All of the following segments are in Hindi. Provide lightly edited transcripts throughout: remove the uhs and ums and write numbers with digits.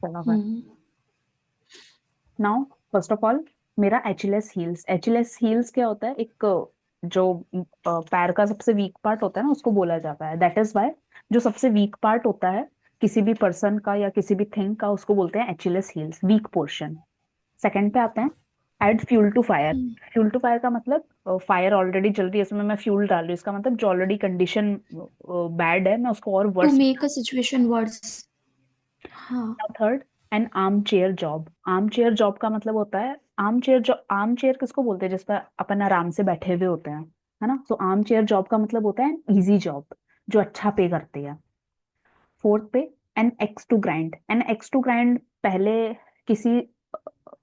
चलो फिर। नाउ फर्स्ट ऑफ ऑल, मेरा एचलेस हील्स। एचलेस हील्स क्या होता है? एक जो पैर का सबसे वीक पार्ट होता है ना, उसको बोला जाता है। दैट इज वाई जो सबसे वीक पार्ट होता है किसी भी पर्सन का या किसी भी थिंग का, उसको बोलते हैं Achilles heels, weak portion. Second पे आते हैं, add fuel to fire. Fuel to fire का मतलब फायर ऑलरेडी जल रही है, इसमें मैं फ्यूल डाल रही हूँ, इसका मतलब जो ऑलरेडी कंडीशन बैड है मैं उसको और to worse. Make a situation worse. हाँ। Third, an armchair job. Armchair job का मतलब होता है, armchair job, armchair किसको बोलते हैं? जिस पर अपन आराम से बैठे हुए होते हैं, है ना? सो आर्म चेयर जॉब का मतलब होता है इजी जॉब, जो अच्छा पे करती है। फोर्थ पे, an axe to grind. An axe to grind पहले किसी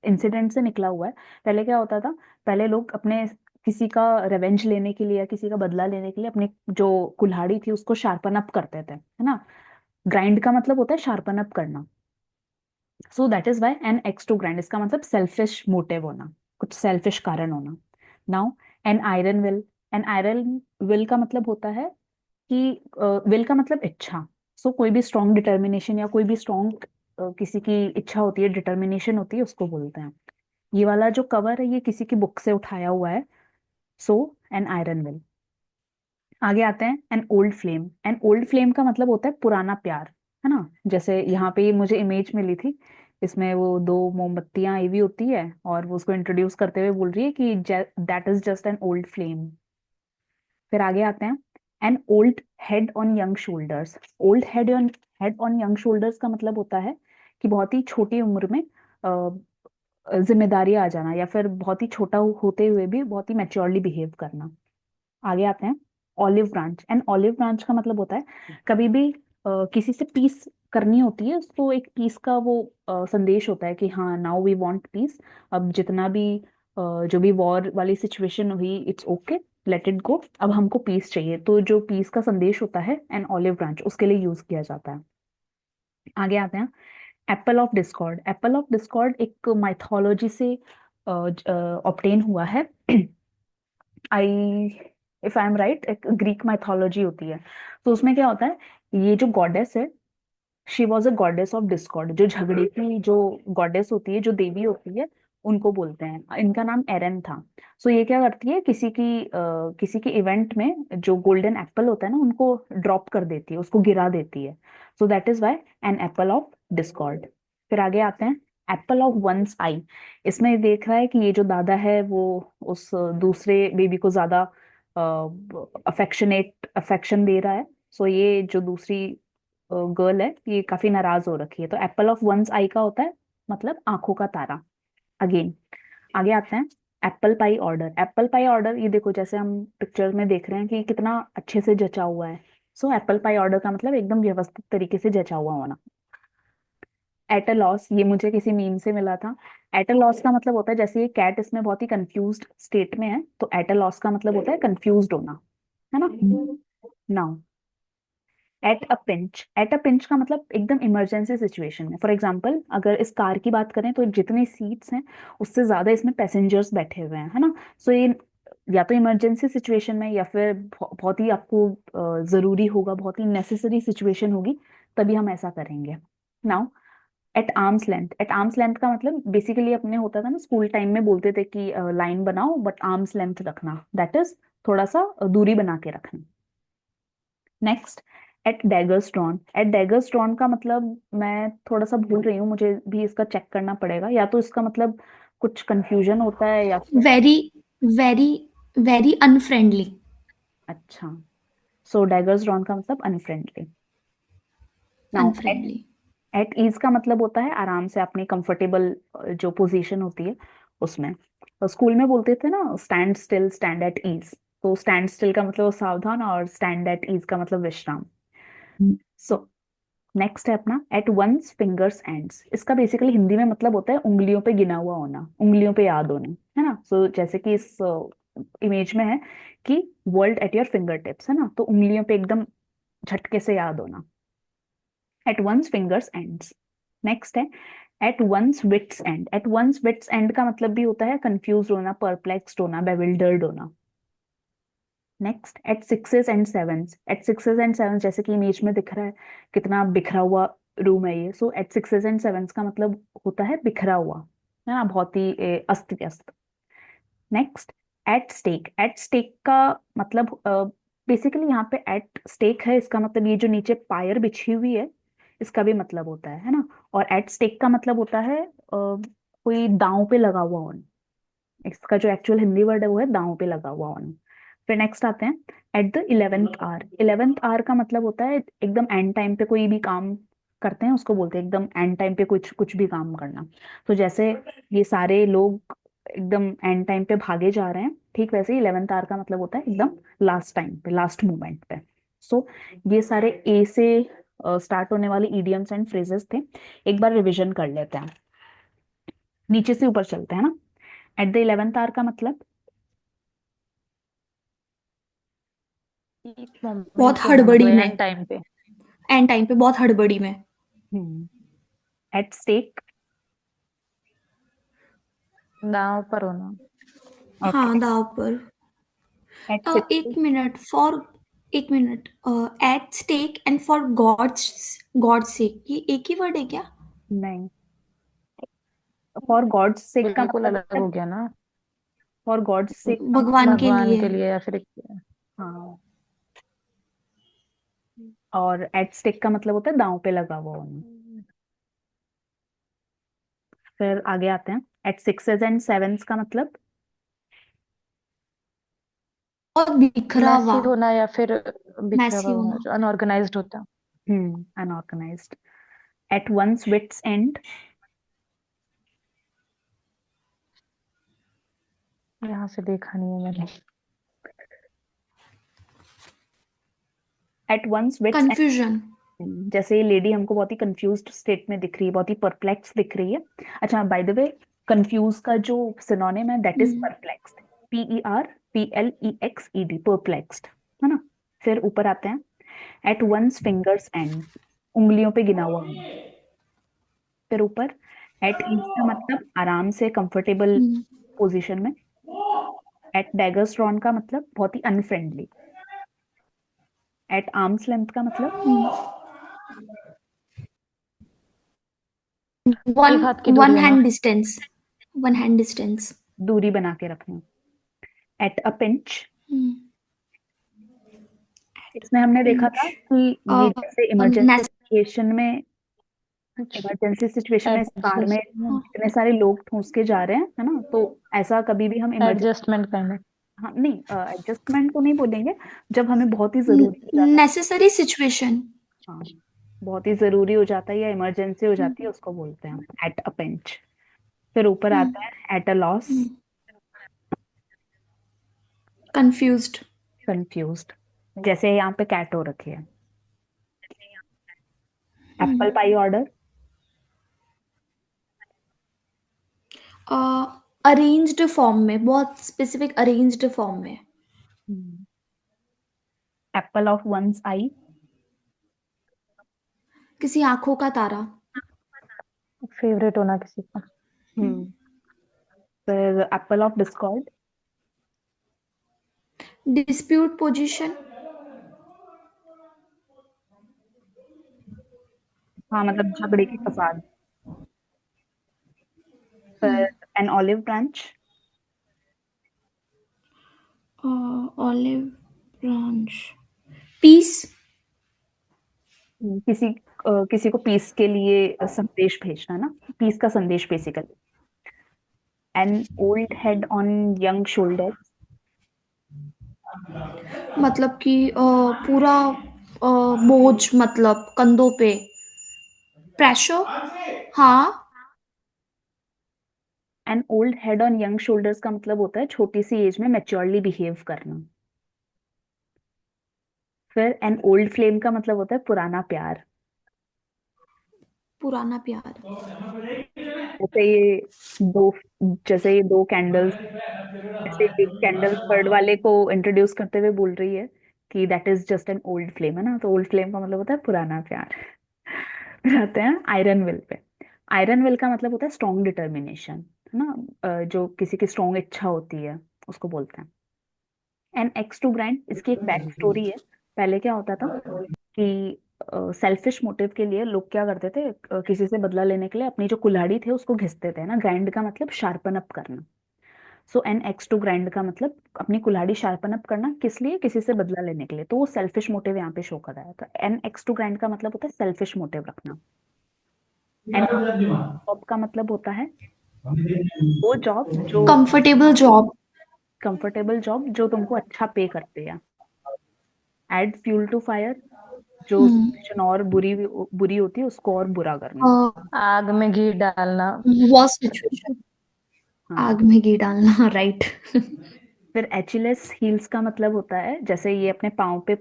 इंसिडेंट से निकला हुआ है। पहले क्या होता था? पहले लोग अपने किसी का रेवेंज लेने के लिए या किसी का बदला लेने के लिए अपनी जो कुल्हाड़ी थी उसको शार्पन अप करते थे, है ना? ग्राइंड का मतलब होता है शार्पन अप करना। So that is why an axe to grind, इसका मतलब सेल्फिश मोटिव होना, कुछ सेल्फिश कारण होना। Now, an iron will. An iron will का मतलब होता है कि विल का मतलब इच्छा। सो कोई भी स्ट्रॉन्ग डिटर्मिनेशन या कोई भी स्ट्रॉन्ग किसी की इच्छा होती है, डिटर्मिनेशन होती है, उसको बोलते हैं। ये वाला जो कवर है ये किसी की बुक से उठाया हुआ है। सो एन आयरन विल। आगे आते हैं, an old flame. An old flame का मतलब होता है पुराना प्यार, है ना? जैसे यहाँ पे मुझे इमेज मिली थी, इसमें वो दो मोमबत्तियां आई हुई होती है और वो उसको इंट्रोड्यूस करते हुए बोल रही है कि that is just an old flame. फिर आगे आते हैं, an old head on young shoulders. Old head on young shoulders का मतलब होता है कि बहुत ही छोटी उम्र में जिम्मेदारी आ जाना, या फिर बहुत ही छोटा होते हुए भी बहुत ही मैच्योरली बिहेव करना। आगे आते हैं, olive branch. And olive branch का मतलब होता है कभी भी किसी से पीस करनी होती है तो एक पीस का वो संदेश होता है कि हाँ, नाउ वी वांट पीस। अब जितना भी जो भी वॉर वाली सिचुएशन हुई, it's okay, let it go, अब हमको पीस चाहिए। तो जो पीस का संदेश होता है एन ऑलिव ब्रांच, उसके लिए यूज किया जाता है। आगे आते हैं, Apple of Discord. Apple of Discord एक माइथोलॉजी से ऑब्टेन हुआ है। I if I am right, एक ग्रीक माइथोलॉजी होती है। तो उसमें क्या होता है, ये जो गॉडेस है, she was a goddess of Discord. जो झगड़े की जो गॉडेस होती है, जो देवी होती है, उनको बोलते हैं। इनका नाम एरन था। सो ये क्या करती है, किसी के इवेंट में जो गोल्डन एप्पल होता है ना, उनको ड्रॉप कर देती है, उसको गिरा देती है। So that is why an apple of discord. फिर आगे आते हैं, एप्पल ऑफ वंस आई। इसमें ये देख रहा है कि ये जो दादा है वो उस दूसरे बेबी को ज्यादा अफेक्शन दे रहा है। सो ये जो दूसरी गर्ल है ये काफी नाराज हो रखी है। तो एप्पल ऑफ वंस आई का होता है मतलब आंखों का तारा। अगेन आगे आते हैं, Apple pie order. Apple pie order, ये देखो जैसे हम पिक्चर में देख रहे हैं कि कितना अच्छे से जचा हुआ है। सो एप्पल पाई ऑर्डर का मतलब एकदम व्यवस्थित तरीके से जचा हुआ होना। एट अ लॉस, ये मुझे किसी मीम से मिला था। एट अ लॉस का मतलब होता है, जैसे ये कैट इसमें बहुत ही कंफ्यूज्ड स्टेट में है, तो एट अ लॉस का मतलब होता है कंफ्यूज्ड होना, है ना? Now, at a pinch. At a pinch का मतलब एकदम इमरजेंसी सिचुएशन में। फॉर एग्जाम्पल, अगर इस कार की बात करें तो जितनी सीट्स हैं उससे ज्यादा इसमें पैसेंजर्स बैठे हुए हैं, है ना? सो ये या तो इमरजेंसी सिचुएशन में या फिर बहुत ही आपको जरूरी होगा, बहुत ही नेसेसरी सिचुएशन होगी, तभी हम ऐसा करेंगे। Now, at arm's length. At arm's length का मतलब बेसिकली अपने होता था ना, स्कूल टाइम में बोलते थे कि लाइन बनाओ बट आर्म्स लेंथ रखना, दैट इज थोड़ा सा दूरी बना के रखना। Next, at daggers drawn. At daggers drawn का मतलब मैं थोड़ा सा भूल रही हूँ, मुझे भी इसका चेक करना पड़ेगा, या तो इसका मतलब कुछ कंफ्यूजन होता है या फिर। Very very very unfriendly. अच्छा, सो डैगर्स ड्रॉन का मतलब unfriendly. Now, at unfriendly. At ease का मतलब होता है आराम से, अपनी कंफर्टेबल जो पोजीशन होती है उसमें। तो स्कूल में बोलते थे ना, stand still, stand at ease. तो स्टैंड स्टिल का मतलब सावधान और स्टैंड एट ईज का मतलब विश्राम। सो नेक्स्ट है अपना, एट वंस फिंगर्स एंड्स। इसका बेसिकली हिंदी में मतलब होता है उंगलियों पे गिना हुआ होना, उंगलियों पे याद होना, है ना? सो जैसे कि इस इमेज में है कि world at your finger tips, है ना? तो उंगलियों पे एकदम झटके से याद होना। At one's fingers ends. Next है, at one's wits end. At one's wits end का मतलब भी होता है कंफ्यूज होना, परप्लेक्स्ड होना, बेविल्डर्ड होना। Next, at sixes and sevens. At sixes and seven, जैसे कि इमेज में दिख रहा है कितना बिखरा हुआ रूम है ये। सो एट सिक्सेस एंड सेवन्स का मतलब होता है बिखरा हुआ, है ना, बहुत ही अस्त व्यस्त। Next, at stake. At stake का मतलब बेसिकली यहाँ पे एट स्टेक है, इसका मतलब ये जो नीचे पायर बिछी हुई है इसका भी मतलब होता है ना। और एट स्टेक का मतलब होता है कोई दांव पे लगा हुआ होना। इसका जो एक्चुअल हिंदी वर्ड है वो है दांव पे लगा हुआ होना। फिर नेक्स्ट आते हैं, eight the 11th our. 11th our का मतलब होता है एकदम एंड टाइम पे कोई भी काम करते हैं उसको बोलते हैं एकदम एंड टाइम पे कुछ कुछ भी काम करना। तो जैसे ये सारे लोग एकदम एंड टाइम पे भागे जा रहे हैं, ठीक वैसे ही 11th आवर का मतलब होता है एकदम लास्ट टाइम पे, लास्ट मोमेंट पे। सो ये सारे ए से स्टार्ट होने वाले इडियम्स एंड फ्रेजेस थे। एक बार रिविजन कर लेते हैं, नीचे से ऊपर चलते हैं ना। एट द 11th आवर का मतलब पीक मोमेंट बहुत पे होना, हड़बड़ी मतलब में, एंड टाइम पे। एंड टाइम पे बहुत हड़बड़ी में। At stake. दांव पर होना। ओके। हाँ, दाव पर। At six. एक मिनट, फॉर एक minute, at stake and for God's sake, ये एक ही वर्ड है क्या? नहीं, फॉर गॉड्स सेक का बिल्कुल मतलब अलग होता है, हो गया ना। फॉर गॉड्स सेक का मतलब, भगवान के भगवान लिए। के लिए या फिर हाँ। और एट स्टेक का मतलब होता है दांव पे लगा हुआ होना। फिर आगे आते हैं, एट सिक्सेस एंड सेवेंस का मतलब और बिखरा हुआ, मैसी होना या फिर बिखरा हुआ मैसी होना, होना। जो अनऑर्गेनाइज्ड होता। Unorganised. At one's wits end. यहाँ से देखा नहीं है मैंने। At one's wits end. Confusion. जैसे ये लेडी हमको बहुत ही कंफ्यूज्ड स्टेट में दिख रही है, बहुत ही परप्लेक्स दिख रही है। अच्छा, बाय द वे, कंफ्यूज का जो सिनोनिम है that is perplexed. PERPLEXED, perplexed, है ना। फिर ऊपर आते हैं, एट वंस फिंगर्स एंड, उंगलियों पे गिना हुआ होना। फिर ऊपर, एट ईज का मतलब आराम से, कंफर्टेबल पोजीशन में। एट डैगर्स ड्रॉन का मतलब बहुत ही अनफ्रेंडली। एट आर्म्स लेंथ का मतलब वन एक हाथ की दूरी वन होना। Hand distance, one hand distance. दूरी बना के रखना। एट अ पिंच, इसमें हमने देखा था कि ये जैसे इमरजेंसी सिचुएशन में, इमरजेंसी सिचुएशन में इस कार में इतने सारे लोग ठूस के जा रहे हैं, है ना, तो ऐसा कभी भी हम इमरजेंसी, एडजस्टमेंट करना। हाँ नहीं, एडजस्टमेंट को नहीं बोलेंगे, जब हमें बहुत ही जरूरी हो जाता है, नेसेसरी सिचुएशन। हाँ, बहुत ही जरूरी हो जाता है या इमरजेंसी हो जाती है, उसको बोलते हैं एट अ पिंच। फिर ऊपर आता है at a loss, confused. Confused. जैसे यहाँ पे कैट हो रखी है। Apple pie order. Arranged form में, बहुत स्पेसिफिक अरेंज्ड फॉर्म में। Apple of one's eye. किसी आंखों का तारा। फेवरेट होना किसी का। फिर apple of discord. Dispute position. हाँ, मतलब झगड़े की फसाद। फिर an olive branch. Olive branch. Peace. किसी को पीस के लिए संदेश भेजना ना, पीस का संदेश basically. An old head on young shoulder. मतलब कि पूरा बोझ, मतलब कंधों पे, प्रेशर। हाँ। An old head on young shoulders का मतलब होता है छोटी सी एज में मैच्योरली बिहेव करना। फिर एन ओल्ड फ्लेम का मतलब होता है पुराना प्यार। पुराना प्यार। जैसे ये दो जैसे ये दो कैंडल्स, जैसे एक कैंडल थर्ड वाले को इंट्रोड्यूस करते हुए बोल रही है कि that is just an old flame, है ना, तो ओल्ड फ्लेम का मतलब होता है पुराना प्यार। फिर आते हैं iron will pay. Iron will का मतलब होता है स्ट्रॉन्ग डिटर्मिनेशन, है ना, जो किसी की स्ट्रॉन्ग इच्छा होती है उसको बोलते हैं। एन एक्स टू ग्राइंड, इसकी एक बैक स्टोरी है। पहले क्या होता था कि सेल्फिश मोटिव के लिए लोग क्या करते थे, किसी से बदला लेने के लिए अपनी जो कुल्हाड़ी थे उसको घिसते थे ना। ग्राइंड का मतलब शार्पन अप करना। सो एन एक्स टू ग्राइंड का मतलब अपनी कुल्हाड़ी शार्पन अप करना, किस लिए? किसी से बदला लेने के लिए। तो वो सेल्फिश मोटिव यहाँ पे शो कर रहा है। तो एन एक्स टू ग्राइंड का मतलब होता है सेल्फिश मोटिव रखना। एंड जॉब का मतलब होता है वो जॉब जो कंफर्टेबल जॉब। कंफर्टेबल जॉब जो तुमको अच्छा पे करते हैं। एड फ्यूल टू फायर, जो सिचुएशन और बुरी बुरी होती है उसको और बुरा करना। आग में घी डालना। War situation. हाँ। आग में घी डालना, राइट। फिर एचलेस हील्स का मतलब होता है जैसे ये अपने पाँव पे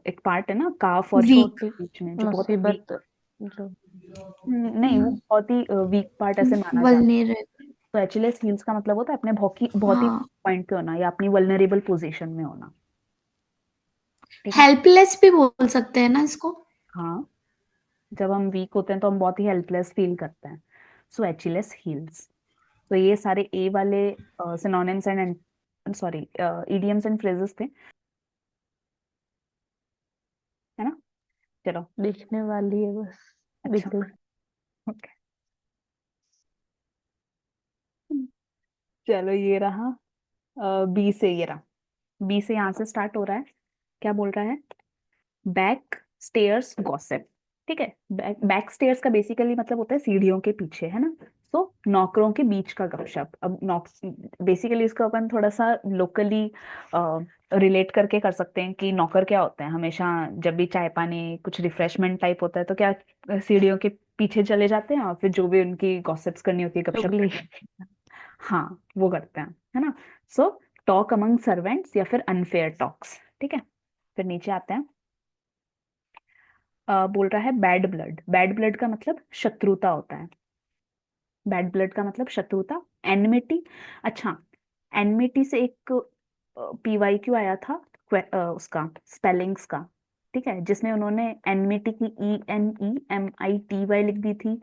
एक पार्ट है ना काफ और हील वीक। के बीच में, जो बहुत ही वीक। मुसीबत जो नहीं, वो बहुत ही वीक पार्ट ऐसे माना जाता वल्नरेबल। है। तो एचलेस हील्स का मतलब होता है अपने बहुत ही हाँ। पॉइंट पे होना या अपनी वल्नरेबल पोजीशन में होना। ठीक है। हेल्पलेस भी बोल सकते हैं ना इसको। हाँ, जब हम वीक होते हैं तो हम बहुत ही हेल्पलेस फील करते हैं। सो एचलेस हील्स। तो ये सारे ए वाले synonyms and sorry idioms and phrases थे, है ना। चलो। दिखने वाली है बस। अच्छा। दिख गई। ओके। चलो ये रहा। बी से ये रहा। बी से यहाँ से स्टार्ट हो रहा है। क्या बोल रहा है? Back stairs gossip. ठीक है। बैक स्टेयर्स का बेसिकली मतलब होता है सीढ़ियों के पीछे, है ना। सो नौकरों के बीच का गपशप। अब नौक बेसिकली इसको अपन थोड़ा सा लोकली रिलेट करके कर सकते हैं कि नौकर क्या होते हैं, हमेशा जब भी चाय पानी कुछ रिफ्रेशमेंट टाइप होता है तो क्या सीढ़ियों के पीछे चले जाते हैं और फिर जो भी उनकी गॉसिप्स करनी होती है, गपशप चुगली। करनी होती है, हाँ वो करते हैं, है ना। सो टॉक अमंग सर्वेंट्स या फिर अनफेयर टॉक्स। ठीक है। फिर नीचे आते हैं। बोल रहा है बैड ब्लड। बैड ब्लड का मतलब शत्रुता होता है। बैड ब्लड का मतलब शत्रुता। एनमिटी। अच्छा, एनमिटी से एक PYQ आया था, उसका स्पेलिंग्स का। ठीक है, जिसमें उन्होंने एनमिटी की ENEMITY लिख दी थी,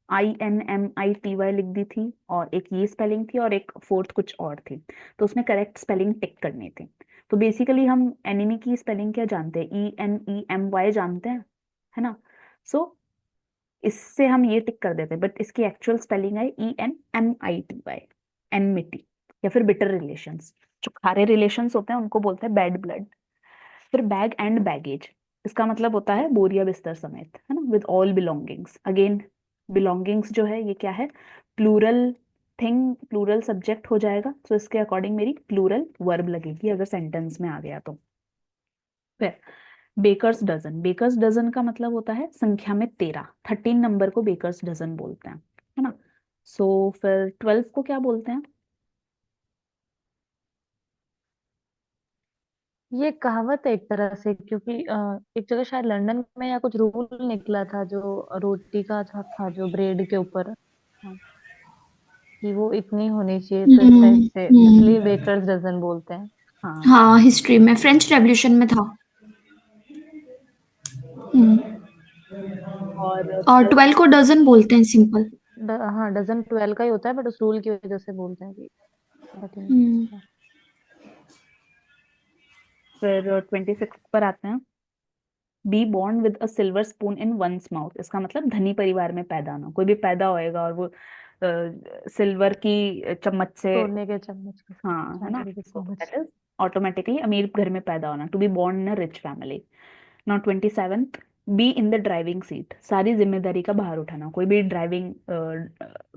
INMITY लिख दी थी, और एक ये स्पेलिंग थी और एक फोर्थ कुछ और थी। तो उसमें करेक्ट स्पेलिंग टिक करनी थी। तो बेसिकली हम एनिमी की स्पेलिंग क्या जानते हैं? ENEMY जानते हैं, है ना। सो इससे हम ये टिक कर देते हैं, बट इसकी एक्चुअल स्पेलिंग है ENMITY। एनमिटी या फिर बिटर रिलेशंस। जो खारे रिलेशंस होते हैं उनको बोलते हैं बैड ब्लड। फिर बैग एंड बैगेज। इसका मतलब होता है बोरिया बिस्तर समेत, है ना, with all belongings. Again belongings जो है ये क्या है? प्लूरल थिंग, प्लूरल सब्जेक्ट हो जाएगा। तो इसके अकॉर्डिंग मेरी प्लूरल वर्ब लगेगी अगर सेंटेंस में आ गया तो। फिर बेकर्स डजन। बेकर्स डजन का मतलब होता है संख्या में 13। 13 नंबर को बेकर्स डजन बोलते हैं, है ना। सो फिर 12 को क्या बोलते हैं? ये कहावत है एक तरह से, क्योंकि एक जगह शायद लंदन में या कुछ रूल निकला था, जो रोटी का था जो ब्रेड के ऊपर, हाँ। कि वो इतनी होनी चाहिए, तो इस टाइप हम्म। से इसलिए हम्म। बेकर्स डजन बोलते हैं। हाँ। हाँ, हिस्ट्री में फ्रेंच रेवोल्यूशन में था। हम्म। और और 12। 12 को डजन बोलते हैं, सिंपल। हाँ, डजन 12 का ही होता है, बट उस रूल की वजह से बोलते हैं कि 13। हम्म। फिर 26 पर आते हैं। Be born with a silver spoon in one's mouth. इसका मतलब धनी परिवार में पैदा होना। कोई भी पैदा होएगा और वो सिल्वर की चम्मच से, सोने के चम्मच के साथ हाँ है ना, चांदी के चम्मच। दैट इज ऑटोमेटिकली अमीर घर में पैदा होना, to be born in a rich family. Now 27th, be in the driving seat. सारी जिम्मेदारी का भार उठाना। कोई भी ड्राइविंग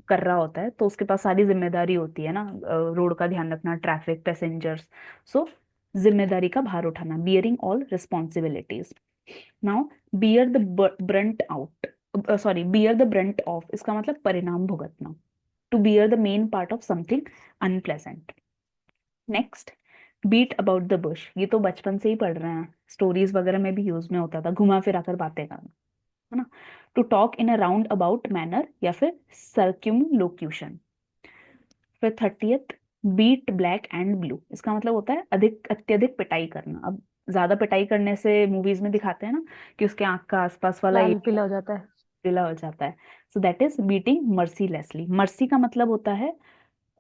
कर रहा होता है तो उसके पास सारी जिम्मेदारी होती है ना, रोड का ध्यान रखना, ट्रैफिक, पैसेंजर्स। सो जिम्मेदारी का भार उठाना, bearing all responsibilities. Now bear the brunt out, sorry bear the brunt of. इसका मतलब परिणाम भुगतना। To bear the main part of something unpleasant. Next, beat about the bush. ये तो बचपन से ही पढ़ रहे हैं, स्टोरीज वगैरह में भी यूज में होता था, घुमा फिरा कर बातें करना, है ना। To talk in a round about manner या फिर सर्क्यूमलोक्यूशन। फिर 30th, beat black and blue. इसका मतलब होता है अधिक अत्यधिक पिटाई करना। अब ज्यादा पिटाई करने से मूवीज में दिखाते हैं ना कि उसके आंख का आसपास वाला लाल एरिया पीला हो जाता है। पीला हो जाता है। So that is beating mercilessly. Mercy का मतलब होता है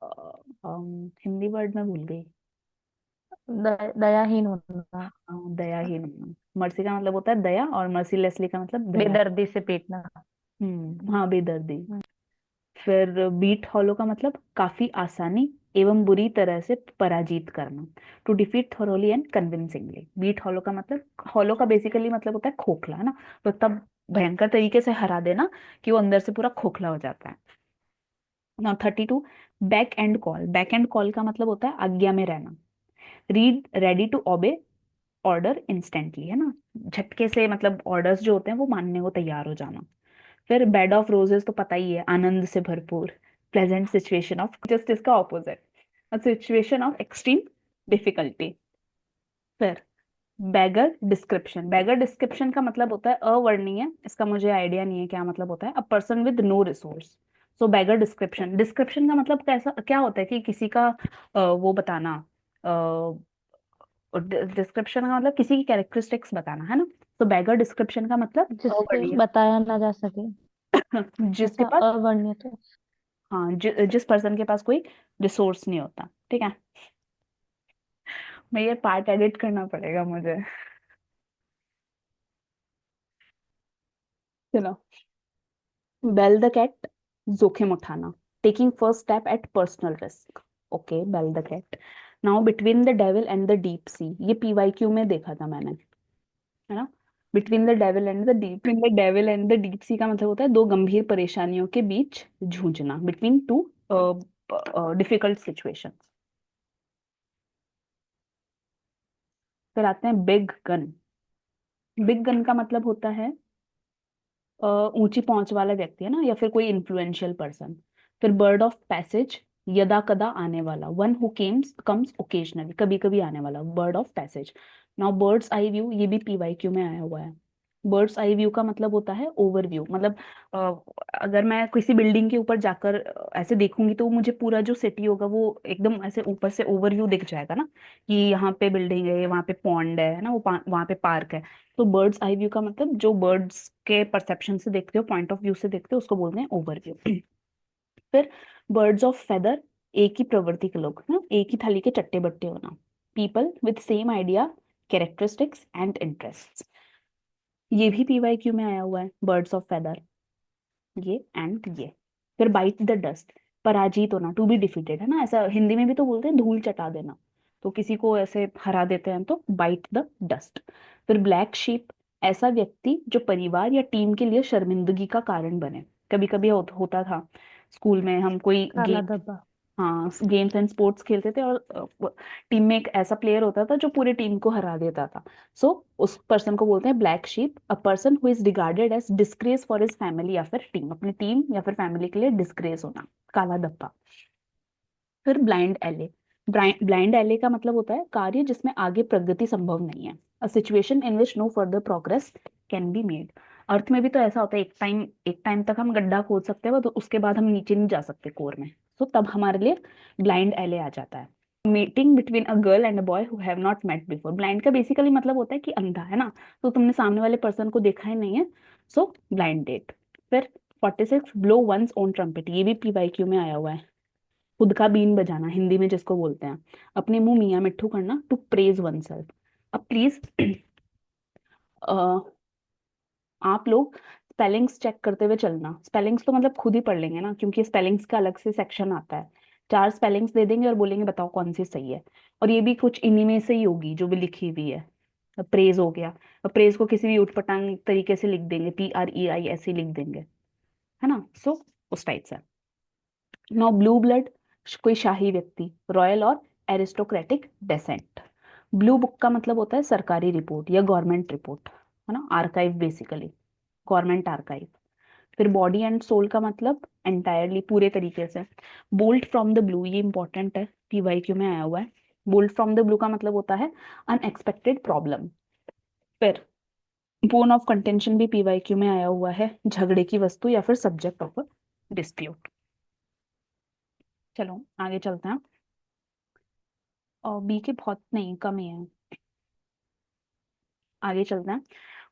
हिंदी वर्ड में भूल गई। दयाहीन होना। दयाहीन होना। मर्सी का मतलब होता है दया, और मर्सीलेसली का मतलब दया। बेदर्दी से पीटना। हाँ, बेदर्दी। हम्म, फिर बीट हॉलो का मतलब काफी आसानी एवं बुरी तरह से पराजित करना। To defeat thoroughly and convincingly. Beat hollow का मतलब, हॉलो का बेसिकली मतलब होता है खोखला, है ना, तो तब भयंकर तरीके से हरा देना कि वो अंदर से पूरा खोखला हो जाता है। Now 32, beck and call. Beck and call का मतलब होता है आज्ञा में रहना। Read ready to obey order instantly, है ना, झटके से मतलब ऑर्डर्स जो होते हैं वो मानने को तैयार हो जाना। फिर बेड ऑफ रोजेस तो पता ही है, आनंद से भरपूर। प्लेजेंट सिचुएशन ऑफ, जस्ट इसका opposite, a situation of extreme difficulty. फिर बैगर डिस्क्रिप्शन। बैगर डिस्क्रिप्शन का मतलब होता है अवर्णीय, इसका मुझे आइडिया नहीं है क्या मतलब होता है। A person with no resource. So beggar description, description का मतलब कैसा क्या होता है कि किसी का वो बताना, डिस्क्रिप्शन का मतलब किसी की कैरेक्टरिस्टिक्स बताना, है ना। तो बैगर डिस्क्रिप्शन का मतलब जिससे अवर्णीय, बताया ना जा सके, जिसके ऐसा पास, अवर्णीय तो। हाँ, जिस पर्सन के पास कोई रिसोर्स नहीं होता, ठीक है। मैं ये पार्ट एडिट करना पड़ेगा मुझे। चलो, बेल द कैट, जोखिम उठाना। Taking first step at personal risk. Okay, bell the cat. Now between the devil and the deep sea, ये पीवाईक्यू में देखा था मैंने, है ना। Between the devil and the deep, between the devil and the deep sea का मतलब होता है दो गंभीर परेशानियों के बीच जूझना, बिटवीन टू डिफिकल्ट सिचुएशंस। फिर आते हैं बिग गन। बिग गन का मतलब होता है ऊंची पहुंच वाला व्यक्ति, है ना, या फिर कोई इन्फ्लुएंशियल पर्सन। फिर बर्ड ऑफ पैसेज, यदा कदा आने वाला, one who Kemps comes occasionally, कभी कभी आने वाला, bird of passage. Now birds eye view, ये भी पीवाईक्यू में आया हुआ है। बर्ड्स आई व्यू का मतलब होता है ओवरव्यू, मतलब अ, अगर मैं किसी बिल्डिंग के ऊपर जाकर ऐसे देखूंगी तो मुझे पूरा जो सिटी होगा वो एकदम ऐसे ऊपर से ओवरव्यू दिख जाएगा ना, कि यहाँ पे बिल्डिंग है, वहाँ पे पॉन्ड है ना, वो वहाँ पे पार्क है। तो बर्ड्स आई व्यू का मतलब जो बर्ड्स के परसेप्शन से देखते हो, पॉइंट ऑफ व्यू से देखते हो, उसको बोलते हैं ओवरव्यू। फिर बर्ड्स ऑफ फेदर, एक ही प्रवृत्ति के लोग ना, एक ही थाली के चट्टे बट्टे होना। People with same idea, characteristics and interest, ये भी पीवाईक्यू में आया हुआ है, बर्ड्स ऑफ फेदर, ये एंड ये। फिर बाइट द डस्ट, पराजित होना, टू बी डिफीटेड, है ना, ऐसा हिंदी में भी तो बोलते हैं धूल चटा देना, तो किसी को ऐसे हरा देते हैं तो बाइट द डस्ट। फिर ब्लैक शीप, ऐसा व्यक्ति जो परिवार या टीम के लिए शर्मिंदगी का कारण बने। कभी कभी होता था स्कूल में, हम कोई काला गेम, धब्बा। हाँ, गेम्स एंड स्पोर्ट्स खेलते थे और टीम में एक ऐसा प्लेयर होता था जो पूरी टीम को हरा देता था। सो उस पर्सन को बोलते हैं black sheep, a person who is regarded as disgrace for his family या फिर टीम, अपनी टीम या फिर फैमिली के लिए डिस्ग्रेस होना, काला धब्बा। फिर ब्लाइंड एले। ब्लाइंड एले का मतलब होता है कार्य जिसमें आगे प्रगति संभव नहीं है, a situation in which no further progress can be made. अर्थ में भी तो ऐसा होता है, एक टाइम तक हम गड्ढा खोद सकते हैं तो उसके बाद हम नीचे नहीं जा सकते कोर में, तो तब हमारे लिए ब्लाइंड एले आ जाता है। Meeting between a girl and a boy who have not met before. Blind का बेसिकली मतलब होता है कि अंधा, है ना, तो तुमने सामने वाले पर्सन को देखा ही नहीं है, सो ब्लाइंड डेट। फिर 46, ब्लो वंस ओन ट्रम्पेट, ये भी पीवाईक्यू में आया हुआ है, खुद का बीन बजाना, हिंदी में जिसको बोलते हैं, अपने मुंह मियां मिट्ठू करना, टू प्रेज वन सेल्फ। अब प्लीज आप लोग स्पेलिंग्स चेक करते हुए चलना। स्पेलिंग्स तो मतलब खुद ही पढ़ लेंगे ना, क्योंकि स्पेलिंग्स का अलग से सेक्शन आता है। चार स्पेलिंग्स दे देंगे और बोलेंगे बताओ कौन सी सही है, और ये भी कुछ इन्हीं में से ही होगी जो भी लिखी हुई है। प्रेज हो गया, प्रेज को किसी भी उटपटांग तरीके से लिख देंगे, PREI ऐसे ही लिख देंगे, है ना, सो उस टाइप से। नाउ ब्लू ब्लड, कोई शाही व्यक्ति, रॉयल और एरिस्टोक्रेटिक डेसेंट। ब्लू बुक का मतलब होता है सरकारी रिपोर्ट या गवर्नमेंट रिपोर्ट, है ना, आर्काइव बेसिकली, गवर्नमेंट आर्काइव। फिर बॉडी एंड सोल का मतलब एंटायरली, पूरे तरीके से। बोल्ट फ्रॉम द ब्लू, ये इंपॉर्टेंट है, पीवाईक्यू में आया हुआ है। बोल्ट फ्रॉम द ब्लू का मतलब होता है अनएक्सपेक्टेड प्रॉब्लम। फिर बोन ऑफ कंटेंशन भी पीवाईक्यू में आया हुआ है, झगड़े की वस्तु या फिर सब्जेक्ट ऑफ डिस्प्यूट। चलो आगे चलते हैं, और बी के बहुत नहीं, कम ही है, आगे चलते हैं।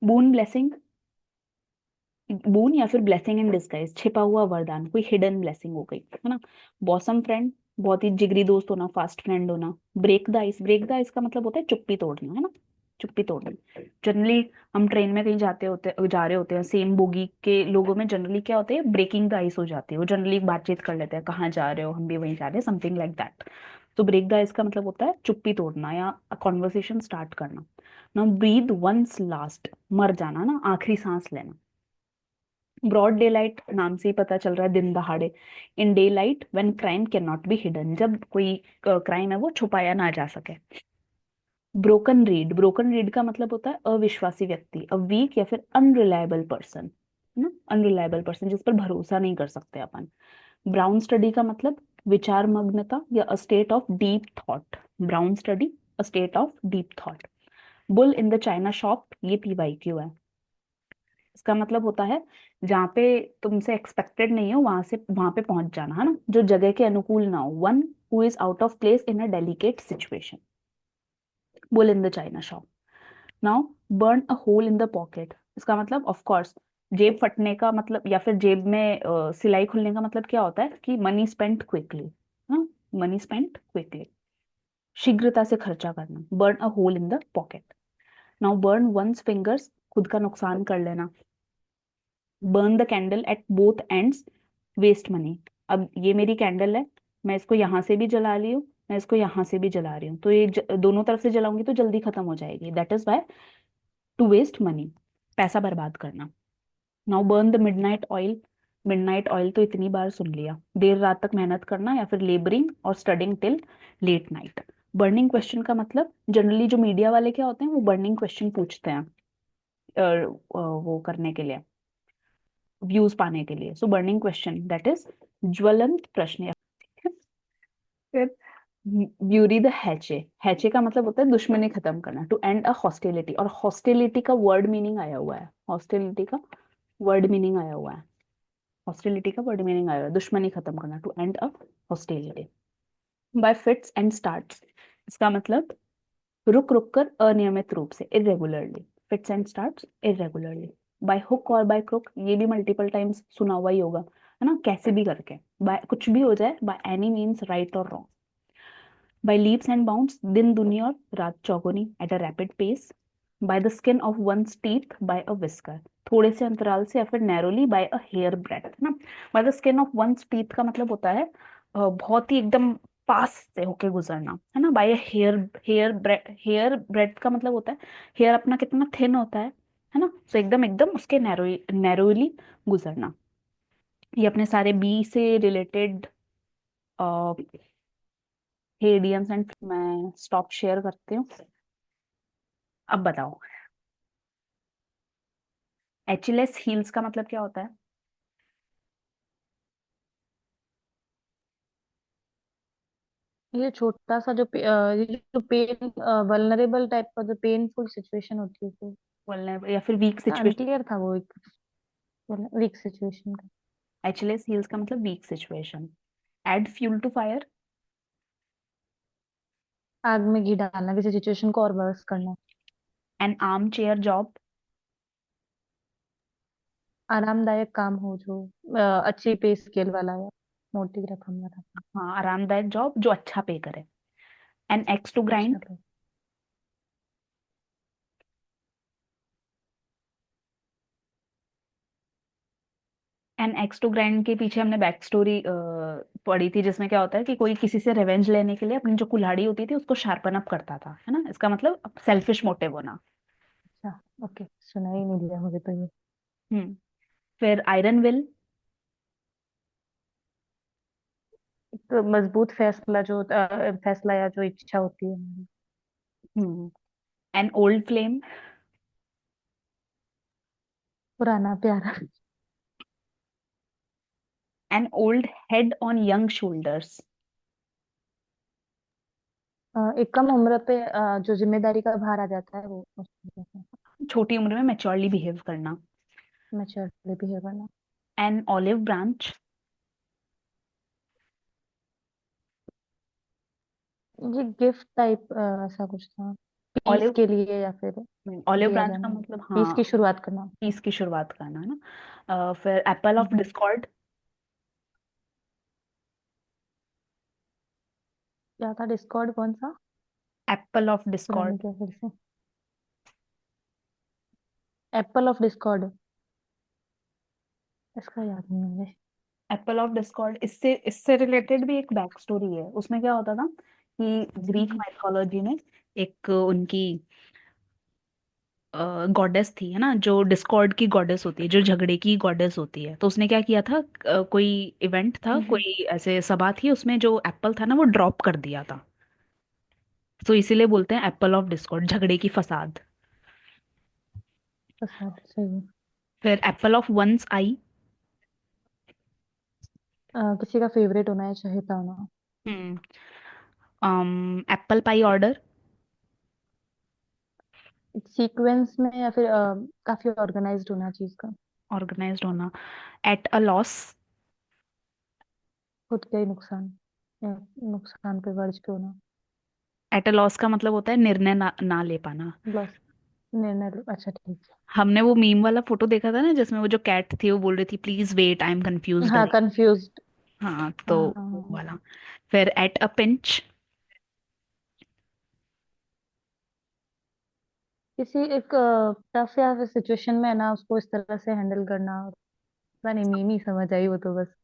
बून ब्लेसिंग, बून या फिर ब्लेसिंग इन डिस्गाइज, छिपा हुआ वरदान, कोई हिडन ब्लेसिंग हो गई, है ना। बॉसम फ्रेंड, बहुत ही जिगरी दोस्त होना, फास्ट फ्रेंड होना। Break the ice, break the ice का मतलब होता है चुप्पी तोड़ना, है ना। चुप्पी तोड़नी। जनरली हम ट्रेन में कहीं जा रहे होते हैं, सेम बोगी के लोगों में जनरली क्या होता है, ब्रेकिंग द आइस हो जाती है, वो जनरली बातचीत कर लेते हैं, कहाँ जा रहे हो, हम भी वहीं जा रहे हैं, समथिंग लाइक दैट। तो ब्रेक द आइस का मतलब होता है चुप्पी तोड़ना या कॉन्वर्सेशन स्टार्ट करना। नाउ ब्रीथ वंस लास्ट, मर जाना ना, आखिरी सांस लेना। ब्रॉड डे लाइट, नाम से ही पता चल रहा है दिन दहाड़े। In day light when crime can not be hidden, जब कोई क्राइम है वो छुपाया ना जा सके। ब्रोकन रीड, ब्रोकन रीड का मतलब होता है अविश्वासी व्यक्ति, अ वीक या फिर अनरिलायबल पर्सन, है ना, अनरिलायबल पर्सन जिस पर भरोसा नहीं कर सकते अपन। ब्राउन स्टडी का मतलब विचार मग्नता या a state of deep thought. Brown study, a state of deep thought. Bull in the china shop, ये PYQ है। इसका मतलब होता है जहाँ पे तुमसे एक्सपेक्टेड नहीं हो वहां पे पहुंच जाना, है ना, जो जगह के अनुकूल ना हो। One who is out of place in a delicate situation. Bull in the china shop. Now burn a hole in the pocket, इसका मतलब ऑफ कोर्स जेब फटने का मतलब, या फिर जेब में सिलाई खुलने का मतलब क्या होता है कि मनी स्पेंट क्विकली। हाँ, मनी स्पेंट क्विकली, शीघ्रता से खर्चा करना। Burn a hole in the pocket. Now burn one's fingers, खुद का नुकसान कर लेना। Burn the candle at both ends, waste money. अब ये मेरी कैंडल है, मैं इसको यहाँ से भी जला रही हूँ, मैं इसको यहाँ से भी जला रही हूँ, तो ये दोनों तरफ से जलाऊंगी तो जल्दी खत्म हो जाएगी, that is why to waste money, पैसा बर्बाद करना। Now burn the midnight oil, midnight oil तो इतनी बार सुन लिया, देर रात तक मेहनत करना या फिर लेबरिंग और studying till late night. Burning question का मतलब जनरली जो मीडिया वाले क्या होते हैं वो बर्निंग क्वेश्चन पूछते हैं वो करने के लिए, व्यूज पाने के लिए। सो बर्निंग क्वेश्चन दैट इज ज्वलंत प्रश्न। फिर ब्यूरी द हैचे, हैचे का मतलब होता है दुश्मनी खत्म करना, टू एंड अ हॉस्टिलिटी, और हॉस्टिलिटी का वर्ड मीनिंग आया हुआ है, हॉस्टिलिटी का वर्ड मीनिंग आया हुआ है, हॉस्टिलिटी का वर्ड मीनिंग आया हुआ है, दुश्मनी खत्म करना, to end a hostility. By fits and starts, इसका मतलब रुक रुक कर, अनियमित रूप से, irregularly. Fits and starts, irregularly. By hook और बाय क्रुक, ये भी मल्टीपल टाइम्स सुना हुआ ही होगा, है ना, कैसे भी करके, बाय कुछ भी हो जाए, बाय एनी मीन्स राइट और wrong. By leaps and bounds, दिन दुनी और रात चौगुनी, at a rapid pace. By the skin of one's teeth, by a whisker, थोड़े से अंतराल से या फिर narrowly, by a hair breadth, है ना। By the skin of one's teeth का मतलब होता है बहुत ही एकदम पास से होके गुजरना, है ना। बाय अ हेयर ब्रेथ का मतलब होता है हेयर अपना कितना थिन होता है ना, सो एकदम एकदम उसके नैरोली गुजरना। ये अपने सारे बी से रिलेटेड इडियम्स एंड, मैं स्टॉप शेयर करती हूँ। अब बताओ, एचलेस हील्स का मतलब क्या होता है? ये छोटा सा ये जो पेन वल्नरेबल टाइप का जो पेनफुल सिचुएशन होती है तो वल्नरेबल या फिर वीक सिचुएशन। अनक्लियर था वो एक वीक सिचुएशन का। एचलेस हील्स का मतलब weak situation. Add fuel to fire, आग में घी डालना, किसी सिचुएशन को और वर्स करना। एन आर्म चेयर जॉब, आरामदायक काम हो जो अच्छी पे स्केल वाला है, मोटी रकम वाला। हाँ आरामदायक जॉब जो अच्छा पे करे। एन एक्स टू अच्छा ग्राइंड, पे। एन एक्स टू ग्राइंड के पीछे हमने बैक स्टोरी पढ़ी थी, जिसमें क्या होता है कि कोई किसी से रिवेंज लेने के लिए अपनी जो कुल्हाड़ी होती थी उसको शार्पन अप करता था, है ना, इसका मतलब सेल्फिश मोटिव होना। अच्छा, ओके, सुना ही नहीं दिया मुझे तो ये। हम्म। फिर आयरन विल, तो मजबूत फैसला जो फैसला या जो इच्छा होती है हमारी। हम्म। एन ओल्ड फ्लेम, पुराना प्यारा। An old head on young shoulders, एक कम उम्र पे जो जिम्मेदारी का भार आ जाता है वो उसको कहते हैं छोटी उम्र में मैच्योरली बिहेव करना। मैच्योरली बिहेव करना। एन ऑलिव ब्रांच, ये गिफ्ट टाइप ऐसा कुछ था, पीस ऑलिव, के लिए या फिर ऑलिव दिया ब्रांच का जाना, मतलब पीस हाँ की शुरुआत करना। पीस की शुरुआत करना, है ना। फिर एप्पल ऑफ हम्म। डिस्कॉर्ड, क्या था डिस्कॉर्ड, कौन सा? एप्पल ऑफ सुना डिस्कॉर्ड, नहीं क्या फिर से। एप्पल ऑफ डिस्कॉर्ड, इसका याद नहीं है मुझे। एप्पल ऑफ डिस्कॉर्ड, इससे इससे रिलेटेड भी एक बैक स्टोरी है। उसमें क्या होता था कि ग्रीक माइथोलॉजी में एक उनकी गॉडेस थी, है ना, जो डिस्कॉर्ड की गॉडेस होती है, जो झगड़े की गॉडेस होती है। तो उसने क्या किया था, कोई इवेंट था, हम्म। कोई ऐसे सभा थी, उसमें जो एप्पल था ना वो ड्रॉप कर दिया था। तो इसीलिए बोलते हैं एप्पल ऑफ डिस्कॉर्ड, झगड़े की फसाद। फसाद, सही है। फिर एप्पल ऑफ वंस आई। किसी का फेवरेट होना है, चाहता होना। हम्म। Apple pie order. सीक्वेंस में या फिर काफी ऑर्गेनाइज्ड होना चीज का। ऑर्गेनाइज्ड होना। Eight a loss. खुद का ही नुकसान, या नुकसान पे वर्ज पे होना। एट अ लॉस का मतलब होता है निर्णय ना ले पाना। लॉस, निर्णय अच्छा ठीक हमने वो मीम वाला फोटो देखा था ना, जिसमें वो जो कैट थी वो बोल रही थी प्लीज वेट आई एम है। कंफ्यूज्ड हाँ, अगेन। कंफ्यूज्ड। हाँ, तो हाँ हाँ वो हाँ। वाला। फिर एट अ पिंच। किसी एक टफ या फिर सिचुएशन में है ना, उसको इस तरह से हैंडल करना। पता नहीं, मीम ही समझ आई वो तो बस।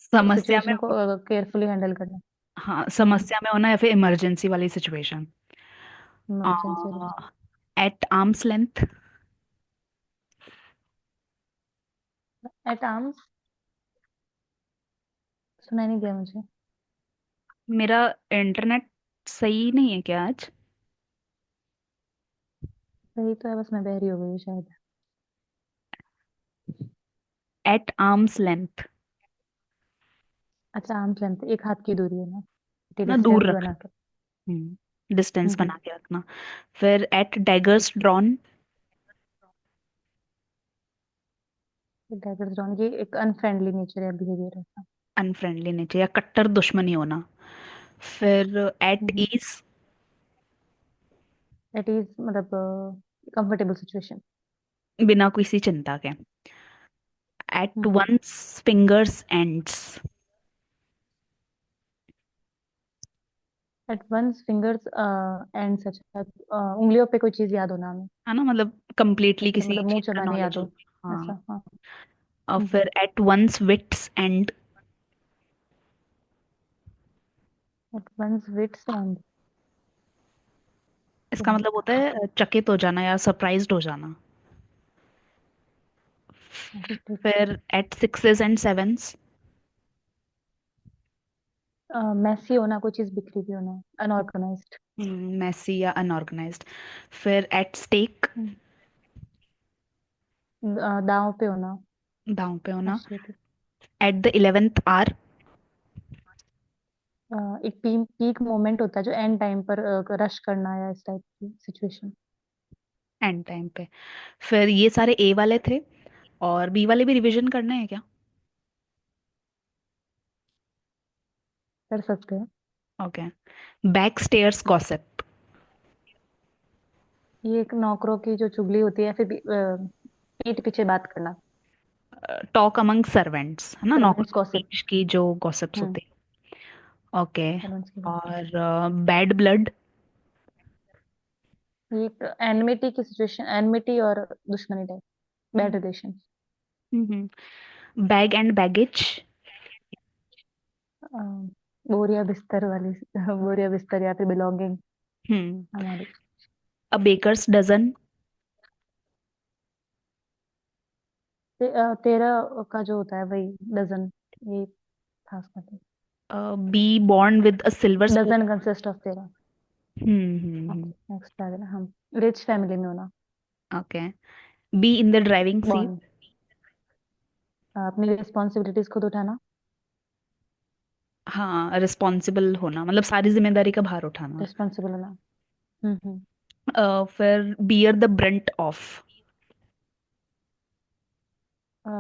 समस्या में। सिचुएशन को केयरफुली हैंडल करना। हाँ, हम्म। समस्या में होना या फिर इमरजेंसी वाली सिचुएशन। इमरजेंसी वाली। At arm's length. At arm's, सुनाई नहीं दिया मुझे। मेरा इंटरनेट सही नहीं है क्या आज? सही तो है, बस मैं बहरी हो गई हूँ शायद। At arm's length. अच्छा, आर्म्स लेंथ, एक हाथ की दूरी है ना, ना दूर डिस्टेंस रख। बना के। Distance hmm. बना के रखना। फिर at daggers drawn. Daggers down की एक अनफ्रेंडली नेचर या बिहेवियर है। अनफ्रेंडली नेचर या कट्टर दुश्मनी होना। फिर एट ईज। इट इज मतलब कंफर्टेबल सिचुएशन। बिना किसी चिंता के। At hmm. One's fingers ends. At one's fingers end सच, उंगलियों पे कोई चीज याद होना हमें। है ना, मतलब कंप्लीटली ऐसे किसी मतलब मुंह चीज का चबाने याद नॉलेज हो। हो, हाँ। ऐसा हाँ। और हम्म। फिर at one's wits end. At one's wits end. इसका मतलब होता है चकित हो जाना या सरप्राइज्ड हो जाना। ठीक। फिर at sixes and sevens. Messy होना, कोई चीज बिखरी हुई होना, अनऑर्गेनाइज्ड। मैसी या अनऑर्गेनाइज्ड। फिर एट स्टेक। दांव पे होना। दांव पे होना। एट एट द 11th आवर। एक पीक मोमेंट होता है जो एंड टाइम पर रश करना या इस टाइप की सिचुएशन। एंड टाइम पे। फिर ये सारे ए वाले थे, और बी वाले भी रिवीजन करने हैं क्या? कर सकते हैं। ओके। Back stairs gossip. ये एक नौकरों की जो चुगली होती है, फिर पीठ पीछे बात करना। टॉक अमंग सर्वेंट्स, है ना, नौकरों सर्वेंट्स के गॉसिप। बीच की जो गॉसिप्स हम्म। होती है। ओके। सर्वेंट्स की बात। और बैड ब्लड। ये एक एनमिटी की सिचुएशन, एनमिटी और दुश्मनी type, bad relation. Bag and baggage. बोरिया बिस्तर वाली बोरिया बिस्तर या फिर बिलोंगिंग हम्म। हमारी। अ बेकर्स डजन। तेरह का जो होता है वही डजन, ये खास करके। Be born with a silver spoon. Dozen consist of तेरह। ओके, नेक्स्ट आ गया हम। रिच फैमिली में होना। Okay. Be in the driving seat. Born, अपनी रिस्पॉन्सिबिलिटीज खुद उठाना। हाँ, रिस्पॉन्सिबल होना मतलब सारी जिम्मेदारी का भार उठाना। रिस्पॉन्सिबल होना। हम्म। फिर बियर द ब्रंट ऑफ। अ,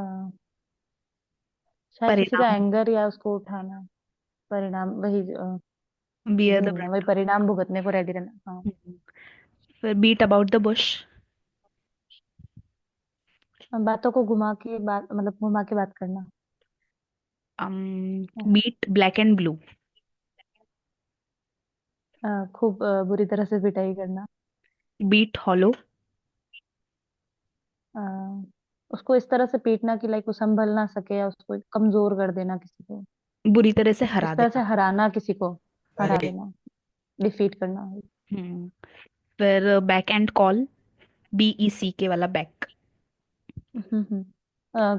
शायद किसी का परिणाम। एंगर या उसको उठाना। परिणाम वही बियर द झेलना, वही ब्रंट। परिणाम भुगतने को रेडी रहना, हाँ। फिर बीट अबाउट द बुश। बातों को घुमा के बात, मतलब घुमा के बात करना। Beat black and blue. खूब बुरी तरह से पिटाई करना। Beat hollow. अ, उसको इस तरह से पीटना कि लाइक वो संभल ना सके, या उसको कमजोर कर देना किसी को, बुरी तरह से हरा इस तरह से देना। हराना किसी को, हरा देना, डिफीट करना। हम्म। फिर बैक एंड कॉल, BECK वाला बैक।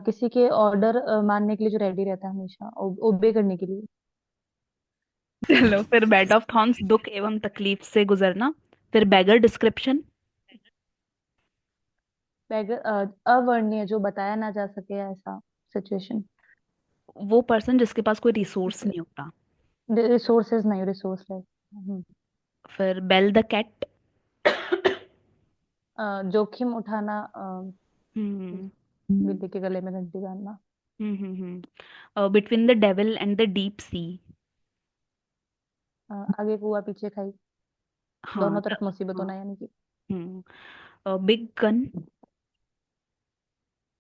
किसी के ऑर्डर मानने के लिए जो रेडी रहता है हमेशा, ओबे करने के लिए। चलो फिर बेड ऑफ थॉर्न्स, दुख एवं तकलीफ से गुजरना। फिर बैगर डिस्क्रिप्शन, बैगर, अवर्णनीय, जो बताया ना जा सके ऐसा सिचुएशन। वो पर्सन जिसके पास कोई रिसोर्स नहीं होता। रिसोर्सेज नहीं, रिसोर्सलेस। फिर बेल द कैट। जोखिम उठाना, हम्म बिल्ली के गले में घंटी बांधना। Between the devil and the deep सी। आगे कुआ पीछे खाई, हाँ दोनों तरफ मुसीबत हाँ। होना, यानी कि। Big gun.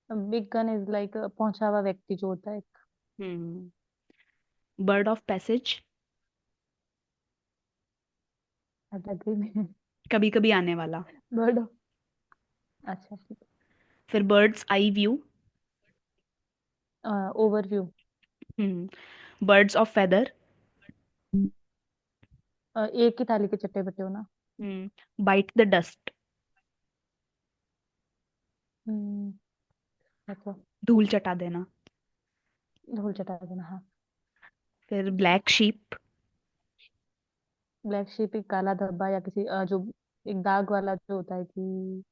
Big gun is like पहुंचा हुआ व्यक्ति जो होता है। बर्ड ऑफ पैसेज, कैटेगरी में। कभी कभी आने वाला। बर्ड, अच्छा ठीक फिर बर्ड्स आई व्यू। है। ओवरव्यू। Birds of feather. एक ही थाली के चट्टे बट्टे होना। बाइट द डस्ट, हम्म, अच्छा। धूल चटा देना। धूल चटा देना, हाँ। फिर ब्लैक शीप, ब्लैक शीप एक काला धब्बा, या किसी जो एक दाग वाला जो होता है कि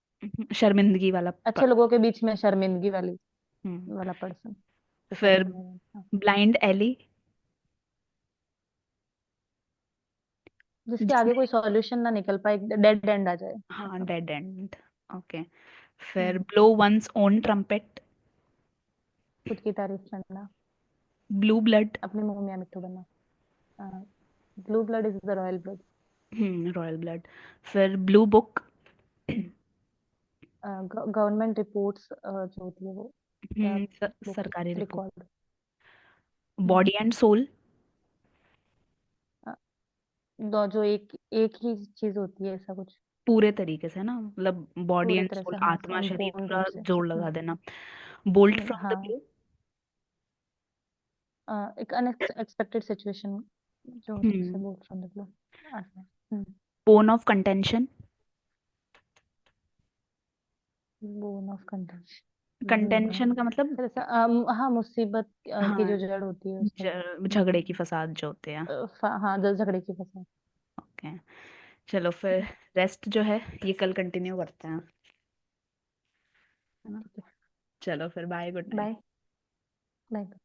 शर्मिंदगी वाला अच्छे लोगों के बीच में शर्मिंदगी वाली हम्म। वाला पर्सन, जो फिर शर्मिंदा है, हाँ। ब्लाइंड एली, जिसके आगे जिसमें कोई सॉल्यूशन ना निकल पाए, डेड एंड आ जाए, हाँ ऐसा। Dead and. ओके। फिर हम्म, ब्लो वंस ओन ट्रम्पेट, खुद की तारीफ करना, ब्लू ब्लड। अपने मुंह में मिट्ठू बनना। Blue blood is the royal blood. Royal blood. फिर ब्लू बुक, गवर्नमेंट रिपोर्ट्स जो होती है वो, या बुक, सरकारी report. Record. Body and soul, दो जो एक एक ही चीज होती है, ऐसा कुछ। पूरे तरीके से ना, मतलब बॉडी पूरी एंड तरह सोल, से, हाँ, आत्मा शरीर संपूर्ण पूरा रूप से। जोड़ लगा देना। बोल्ट फ्रॉम द हाँ। ब्लू। एक अनएक्सपेक्टेड सिचुएशन जो होती है, उसे बोल from the blue. Bone of contention, bone of contention. Contention का मतलब सर ऐसा, हाँ, मुसीबत की हाँ जो जड़ होती है उसका। झगड़े की फसाद जो होते हैं। हाँ, झगड़े की फसल। ओके। चलो फिर रेस्ट जो है ये कल कंटिन्यू करते हैं, है ना। ठीक है। चलो फिर bye, good night. Bye. Bye.